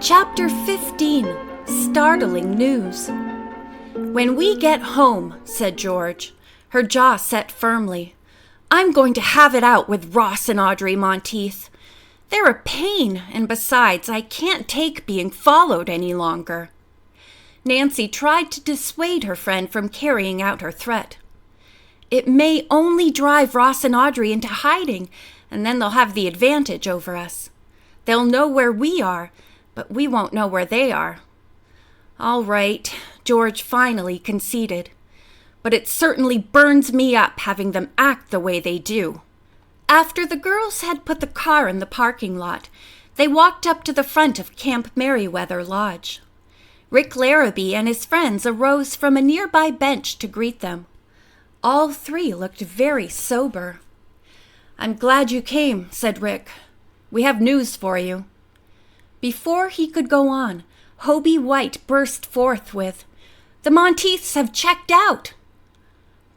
Chapter 15. Startling News. "When we get home," said George, her jaw set firmly, "I'm going to have it out with Ross and Audrey Monteith. They're a pain, and besides, I can't take being followed any longer." Nancy tried to dissuade her friend from carrying out her threat. "It may only drive Ross and Audrey into hiding, and then they'll have the advantage over us. They'll know where we are, but we won't know where they are." "All right," George finally conceded. "But it certainly burns me up having them act the way they do." After the girls had put the car in the parking lot, they walked up to the front of Camp Merriweather Lodge. Rick Larrabee and his friends arose from a nearby bench to greet them. All three looked very sober. "I'm glad you came," said Rick. "We have news for you." Before he could go on, Hobie White burst forth with, "The Monteiths have checked out."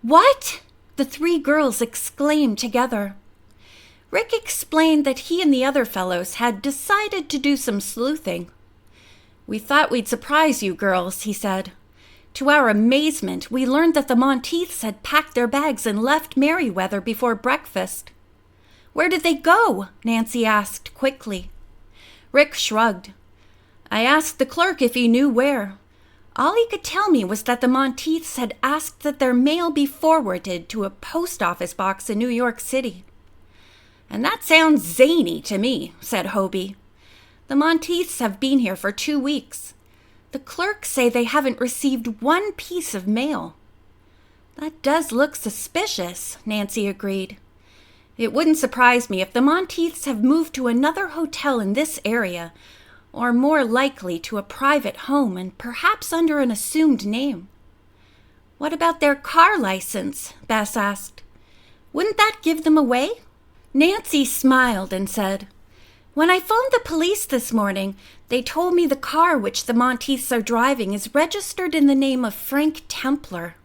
"What?" the three girls exclaimed together. Rick explained that he and the other fellows had decided to do some sleuthing. "We thought we'd surprise you girls," he said. "To our amazement, we learned that the Monteiths had packed their bags and left Merriweather before breakfast." "Where did they go?" Nancy asked quickly. Rick shrugged. "I asked the clerk if he knew where. All he could tell me was that the Monteiths had asked that their mail be forwarded to a post office box in New York City." "And that sounds zany to me," said Hobie. "The Monteiths have been here for 2 weeks. The clerks say they haven't received one piece of mail." "That does look suspicious," Nancy agreed. "It wouldn't surprise me if the Monteiths have moved to another hotel in this area, or more likely to a private home and perhaps under an assumed name." "What about their car license?" Bess asked. "Wouldn't that give them away?" Nancy smiled and said, "When I phoned the police this morning, they told me the car which the Monteiths are driving is registered in the name of Frank Templar."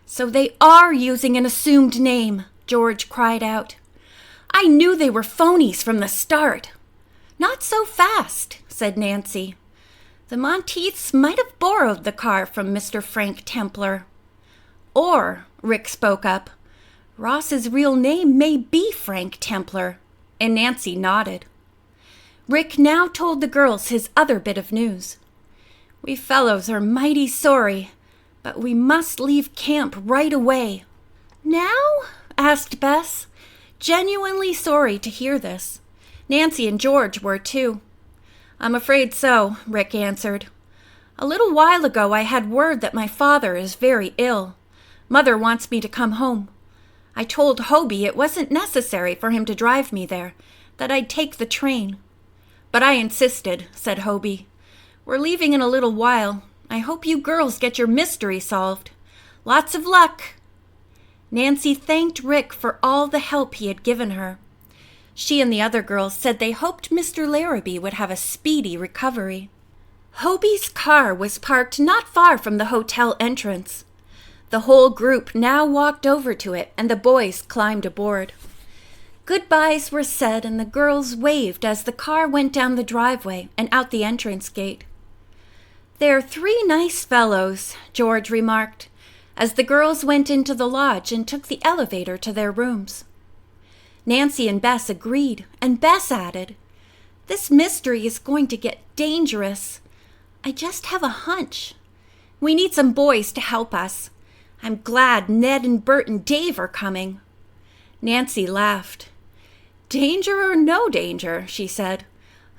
"So they are using an assumed name," George cried out. "I knew they were phonies from the start." "Not so fast," said Nancy. "The Monteiths might have borrowed the car from Mr. Frank Templar." "Or," Rick spoke up, "Ross's real name may be Frank Templar," and Nancy nodded. Rick now told the girls his other bit of news. "We fellows are mighty sorry, but we must leave camp right away." "Now?" asked Bess, genuinely sorry to hear this. Nancy and George were too. "I'm afraid so," Rick answered. "A little while ago I had word that my father is very ill. Mother wants me to come home. I told Hobie it wasn't necessary for him to drive me there, that I'd take the train. But I insisted," said Hobie. "We're leaving in a little while. I hope you girls get your mystery solved. Lots of luck." Nancy thanked Rick for all the help he had given her. She and the other girls said they hoped Mr. Larrabee would have a speedy recovery. Hobie's car was parked not far from the hotel entrance. The whole group now walked over to it, and the boys climbed aboard. Goodbyes were said, and the girls waved as the car went down the driveway and out the entrance gate. "They're 3 nice fellows," George remarked, as the girls went into the lodge and took the elevator to their rooms. Nancy and Bess agreed, and Bess added, "This mystery is going to get dangerous. I just have a hunch. We need some boys to help us. I'm glad Ned and Bert and Dave are coming." Nancy laughed. "Danger or no danger," she said,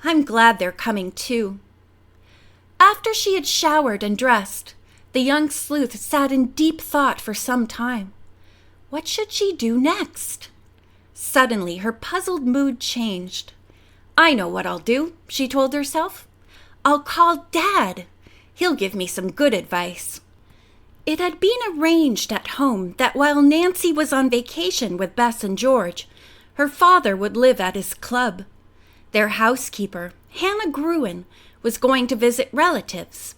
"I'm glad they're coming too." After she had showered and dressed, the young sleuth sat in deep thought for some time. What should she do next? Suddenly, her puzzled mood changed. "I know what I'll do," she told herself. "I'll call Dad. He'll give me some good advice." It had been arranged at home that while Nancy was on vacation with Bess and George, her father would live at his club. Their housekeeper, Hannah Gruen, was going to visit relatives.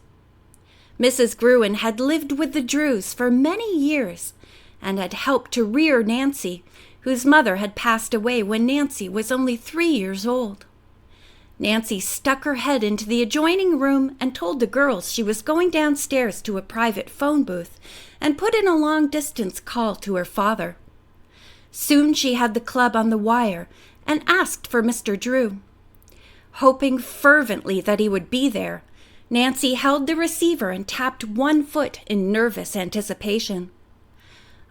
Mrs. Gruen had lived with the Drews for many years and had helped to rear Nancy, whose mother had passed away when Nancy was only 3 years old. Nancy stuck her head into the adjoining room and told the girls she was going downstairs to a private phone booth and put in a long-distance call to her father. Soon she had the club on the wire and asked for Mr. Drew. Hoping fervently that he would be there, Nancy held the receiver and tapped one foot in nervous anticipation.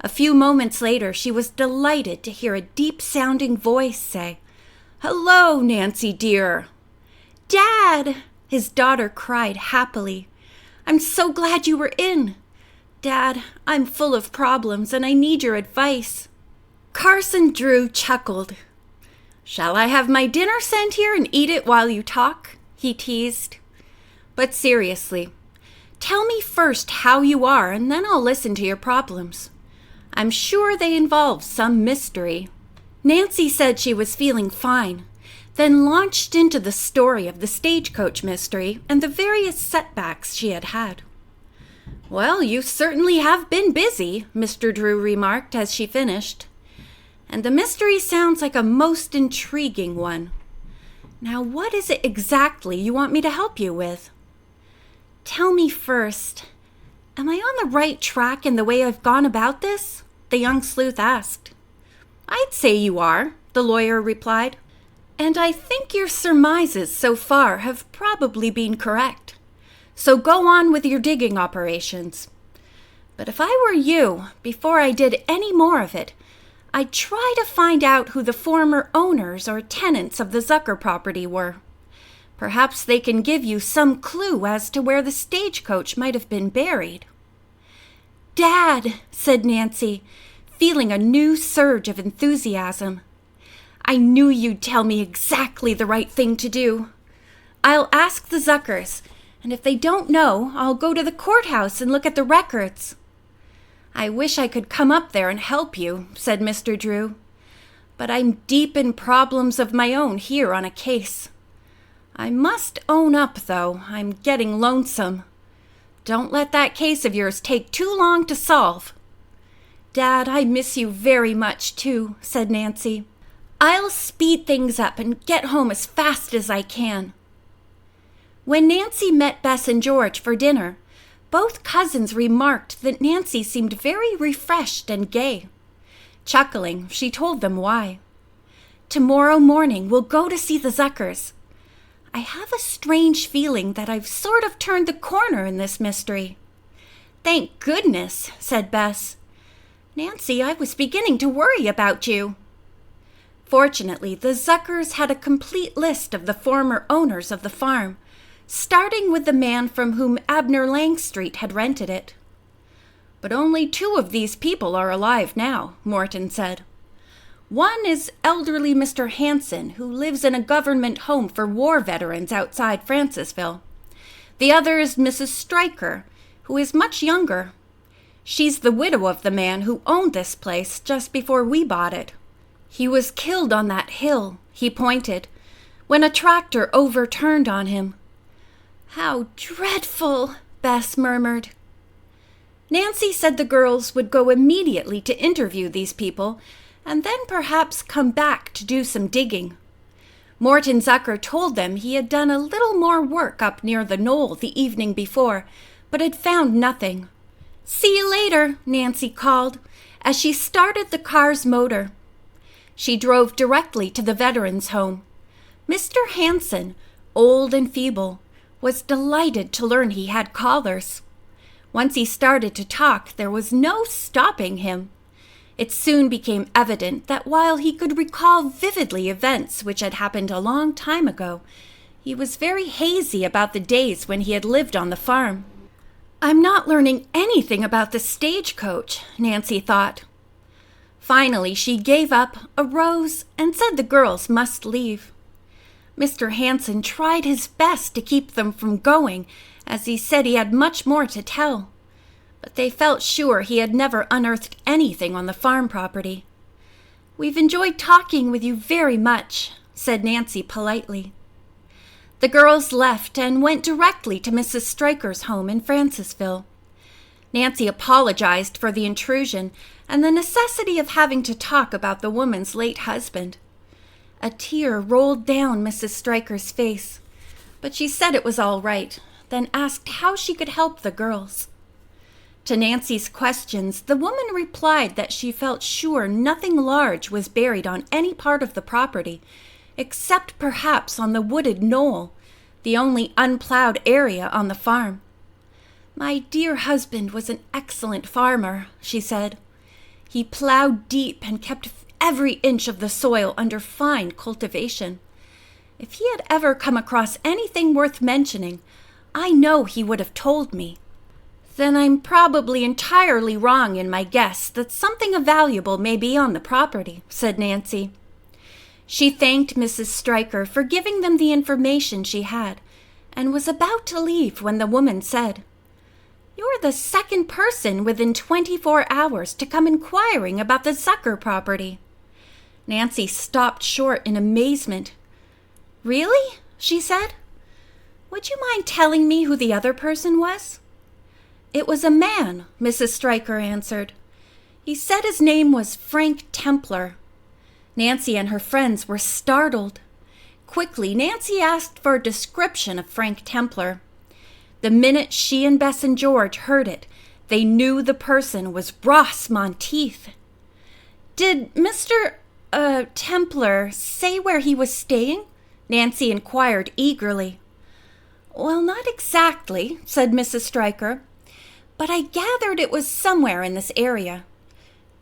A few moments later, she was delighted to hear a deep-sounding voice say, "Hello, Nancy dear." "Dad!" his daughter cried happily. "I'm so glad you were in. Dad, I'm full of problems and I need your advice." Carson Drew chuckled. "Shall I have my dinner sent here and eat it while you talk?" he teased. "But seriously, tell me first how you are and then I'll listen to your problems. I'm sure they involve some mystery." Nancy said she was feeling fine, then launched into the story of the stagecoach mystery and the various setbacks she had had. "Well, you certainly have been busy," Mr. Drew remarked as she finished. "And the mystery sounds like a most intriguing one. Now, what is it exactly you want me to help you with?" "Tell me first, am I on the right track in the way I've gone about this?" the young sleuth asked. "I'd say you are," the lawyer replied. "And I think your surmises so far have probably been correct. So go on with your digging operations. But if I were you, before I did any more of it, I'd try to find out who the former owners or tenants of the Zucker property were. Perhaps they can give you some clue as to where the stagecoach might have been buried." "Dad," said Nancy, feeling a new surge of enthusiasm, "I knew you'd tell me exactly the right thing to do. I'll ask the Zuckers, and if they don't know, I'll go to the courthouse and look at the records." "I wish I could come up there and help you," said Mr. Drew. "But I'm deep in problems of my own here on a case. I must own up, though, I'm getting lonesome. Don't let that case of yours take too long to solve." "Dad, I miss you very much, too," said Nancy. "I'll speed things up and get home as fast as I can." When Nancy met Bess and George for dinner, both cousins remarked that Nancy seemed very refreshed and gay. Chuckling, she told them why. "Tomorrow morning we'll go to see the Zuckers. I have a strange feeling that I've sort of turned the corner in this mystery." "Thank goodness," said Bess. "Nancy, I was beginning to worry about you." Fortunately, the Zuckers had a complete list of the former owners of the farm, starting with the man from whom Abner Langstreet had rented it. "But only 2 of these people are alive now," Morton said. "One is elderly Mr. Hanson, who lives in a government home for war veterans outside Francisville. The other is Mrs. Stryker, who is much younger. She's the widow of the man who owned this place just before we bought it. He was killed on that hill," he pointed, "when a tractor overturned on him." "How dreadful," Bess murmured. Nancy said the girls would go immediately to interview these people and then perhaps come back to do some digging. Morton Zucker told them he had done a little more work up near the knoll the evening before, but had found nothing. "See you later," Nancy called, as she started the car's motor. She drove directly to the veterans' home. Mr. Hanson, old and feeble, was delighted to learn he had callers. Once he started to talk, there was no stopping him. It soon became evident that while he could recall vividly events which had happened a long time ago, he was very hazy about the days when he had lived on the farm. "I'm not learning anything about the stagecoach," Nancy thought. Finally, she gave up, arose, and said the girls must leave. Mr. Hanson tried his best to keep them from going, as he said he had much more to tell. But they felt sure he had never unearthed anything on the farm property. "We've enjoyed talking with you very much," said Nancy politely. The girls left and went directly to Mrs. Stryker's home in Francisville. Nancy apologized for the intrusion and the necessity of having to talk about the woman's late husband. A tear rolled down Mrs. Stryker's face, but she said it was all right, then asked how she could help the girls. To Nancy's questions, the woman replied that she felt sure nothing large was buried on any part of the property, except perhaps on the wooded knoll, the only unplowed area on the farm. "My dear husband was an excellent farmer," she said. "He plowed deep and kept every inch of the soil under fine cultivation. If he had ever come across anything worth mentioning, I know he would have told me." "Then I'm probably entirely wrong in my guess that something valuable may be on the property," said Nancy. She thanked Mrs. Stryker for giving them the information she had, and was about to leave when the woman said, "You're the second person within 24 hours to come inquiring about the Zucker property." Nancy stopped short in amazement. "Really?" she said. "Would you mind telling me who the other person was?" "It was a man," Mrs. Stryker answered. "He said his name was Frank Templar." Nancy and her friends were startled. Quickly, Nancy asked for a description of Frank Templar. The minute she and Bess and George heard it, they knew the person was Ross Monteith. "Did Mr. Templar say where he was staying?" Nancy inquired eagerly. "Well, not exactly," said Mrs. Stryker, "but I gathered it was somewhere in this area.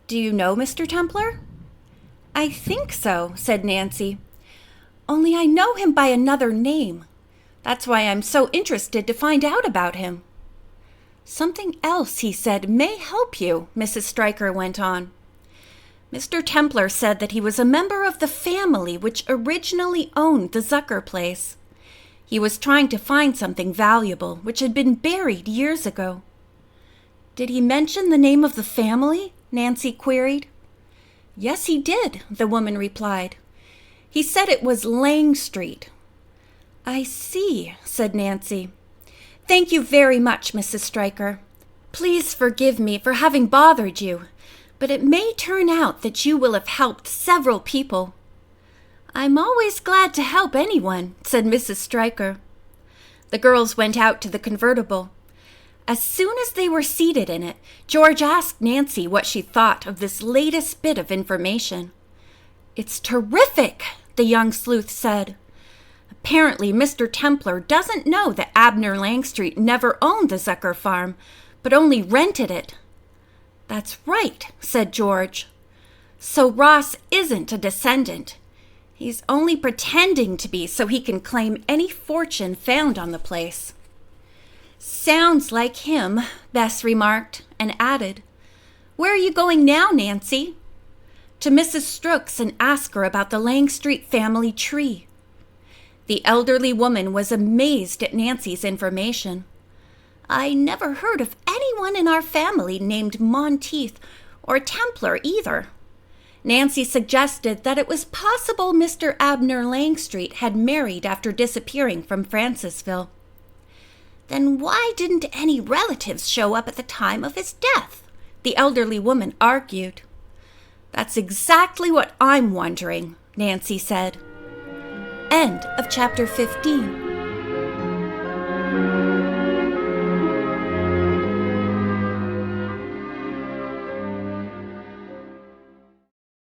Do you know Mr. Templar?" "I think so," said Nancy. "Only I know him by another name. That's why I'm so interested to find out about him." "Something else he said may help you," Mrs. Stryker went on. "Mr. Templar said that he was a member of the family which originally owned the Zucker place. He was trying to find something valuable which had been buried years ago." "Did he mention the name of the family?" Nancy queried. "Yes, he did," the woman replied. "He said it was Lang Street." "I see," said Nancy. "Thank you very much, Mrs. Stryker. Please forgive me for having bothered you, but it may turn out that you will have helped several people." "I'm always glad to help anyone," said Mrs. Stryker. The girls went out to the convertible. As soon as they were seated in it, George asked Nancy what she thought of this latest bit of information. "It's terrific," the young sleuth said. "Apparently Mr. Templar doesn't know that Abner Langstreet never owned the Zucker farm, but only rented it." "That's right," said George. "So Ross isn't a descendant. He's only pretending to be so he can claim any fortune found on the place." "Sounds like him," Bess remarked, and added, "Where are you going now, Nancy?" "To Mrs. Strook's and ask her about the Langstreet family tree." The elderly woman was amazed at Nancy's information. "I never heard of anyone in our family named Monteith or Templar either." Nancy suggested that it was possible Mr. Abner Langstreet had married after disappearing from Francisville. "Then why didn't any relatives show up at the time of his death?" the elderly woman argued. "That's exactly what I'm wondering," Nancy said. End of chapter 15.